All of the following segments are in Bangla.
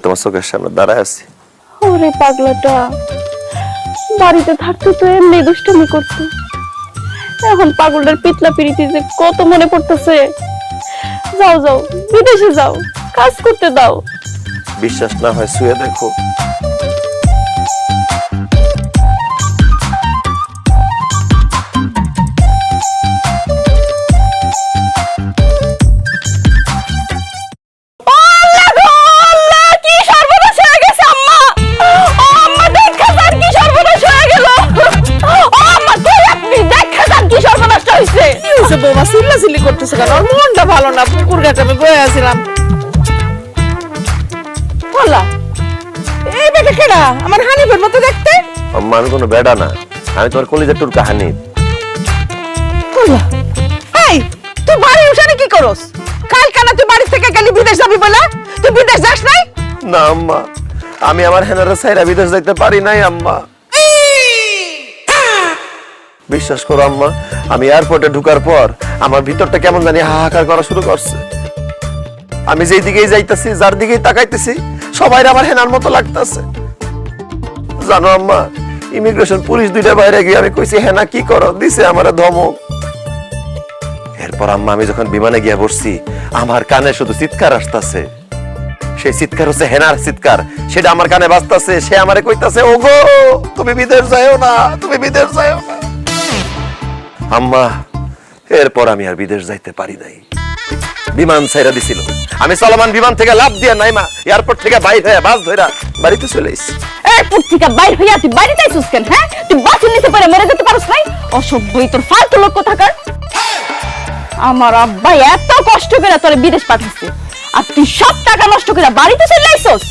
তোমার চোখের সামনে দাঁড়ায় আছি। ওরে পাগলাটা, বাড়িতে থাকতে তো এমনি দুষ্টুমি করতো, এখন পাগলটার পিতলা পিড়িতে যে কত মনে পড়তেছে। যাও যাও, বিদেশে যাও, কাজ করতে দাও। বিশ্বাস না হয় শুয়ে দেখো। মনটা ভালো না, পুকুর ঘাটে আমি বয়ে আছিলাম। এই বেটা কেডা? আমার হানিফের মতো দেখতে। আমি কোনো বেড়া না, আমি তোমার কলিজার টুরকা হানিফ। এই তুই বাড়ি উঠানে কি করস? কাল কানা তুই বাড়ি থেকে গেলি বিদেশ যাবি বলে, তুই বিদেশ যাস নাই? না আম্মা, আমি আমার হেনারে ছাইরা বিদেশ যাইতে পারি নাই আম্মা। বিশ্বাস করো আম্মা, আমি এয়ারপোর্টে ঢুকার পর আমার ভিতরটা কেমন জানি হাহাকার করা শুরু করছে। আমি যেই দিকেই যাইতেছি, যার দিকেই তাকাইতেছি, সবাই আমার হেনার মতো লাগতেছে। জানো আম্মা, ইমিগ্রেশন পুলিশ দুইটা বাইরে গিয়ে আমি কইছি হেনা কি করো, দিছে আমারে ধমক। এরপর আম্মা আমি যখন বিমানে গিয়ে বসছি, আমার কানে শুধু চিৎকার আসতেছে। সেই চিৎকার হচ্ছে হেনার চিৎকার, সেটা আমার কানে বাজতেছে। সে আমারে কইতাছে, ওগো তুমি বিদেশ যাও না, তুমি বিদেশ যাও না। আম্মা, এরপর আমি আর বিদেশ যাইতে পারি নাই। বিমান ছাইরা দিছিল, আমি চলমান বিমান থেকে লাফ দিয়ে নাইমা এয়ারপোর্ট থেকে বাইর হয়ে বাস ধইরা বাড়িতে চলে এসেছি। এয়ারপোর্ট থেকে বাইর হইয়া তুই বাড়িতে আইছিস কেন? হ্যাঁ, তুই বাসের নিচে পড়ে মরে যেতে পারছ নাই? অসভ্যই তোর ফালতু লোক কোথাকার। আমার আব্বা এত কষ্ট করে তোরে বিদেশ পাঠাইছে, আর তুই সব টাকা নষ্ট করে বাড়িতে চলে আইছস।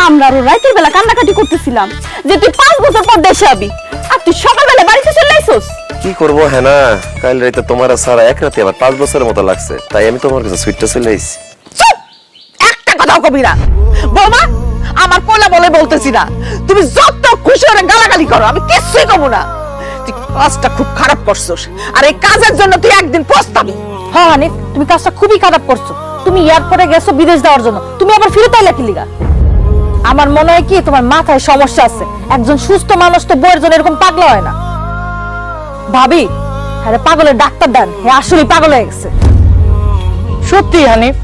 আমরা আরো রাতের বেলা কান্নাকাটি করতেছিলাম যে তুই 5 বছর পর দেশে আবি, আর তুই সকালবেলা বাড়িতে চলে আইছস। কি করবো হেনা, কাল রাতে তোমার সারা এক রাতে আবার 5 বছরের মতো লাগছে, তাই আমি তোমার কাছে সুইটটা চলে আইছি। একটা কথাও কবি না বৌমা, আমার কোলা বলে বলতেছি না, তুমি যত খুশি হয়ে গালাগালি করো, আমি কিছুই কব না। তুই কাজটা খুব খারাপ করছস, আর এই কাজের জন্য তুই একদিন পস্তাবি। হ্যাঁ হানিফ, তুমি কাজটা খুবই খারাপ করছো। তুমি এয়ারপোর্টে গেছো বিদেশ যাওয়ার জন্য, তুমি আবার ফিরত আইলা কি লিগা? আমার মনে হয় কি তোমার মাথায় সমস্যা আছে। একজন সুস্থ মানুষ তো বউয়ের জন্য এরকম পাগলা হয় না। ভাবি, আরে পাগলের ডাক্তার দেন, হে আসলেই পাগল হয়ে গেছে। সত্যি হানিফ,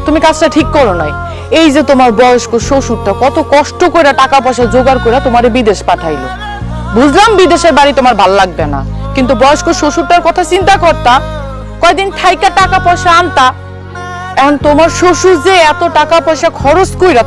তুমি কাজটা ঠিক করো নাই। এই যে তোমার বয়স্ক শ্বশুরটা কত কষ্ট করে টাকা পয়সা জোগাড় করে তোমারে বিদেশ পাঠাইলো। বুঝলাম বিদেশের বাড়ি তোমার ভাল লাগবে না, কিন্তু বয়স্ক শ্বশুরটার কথা চিন্তা করতা, কয়দিন থাইকা টাকা পয়সা আনতা। এখন তোমার শ্বশুর যে এত টাকা পয়সা খরচ কইরা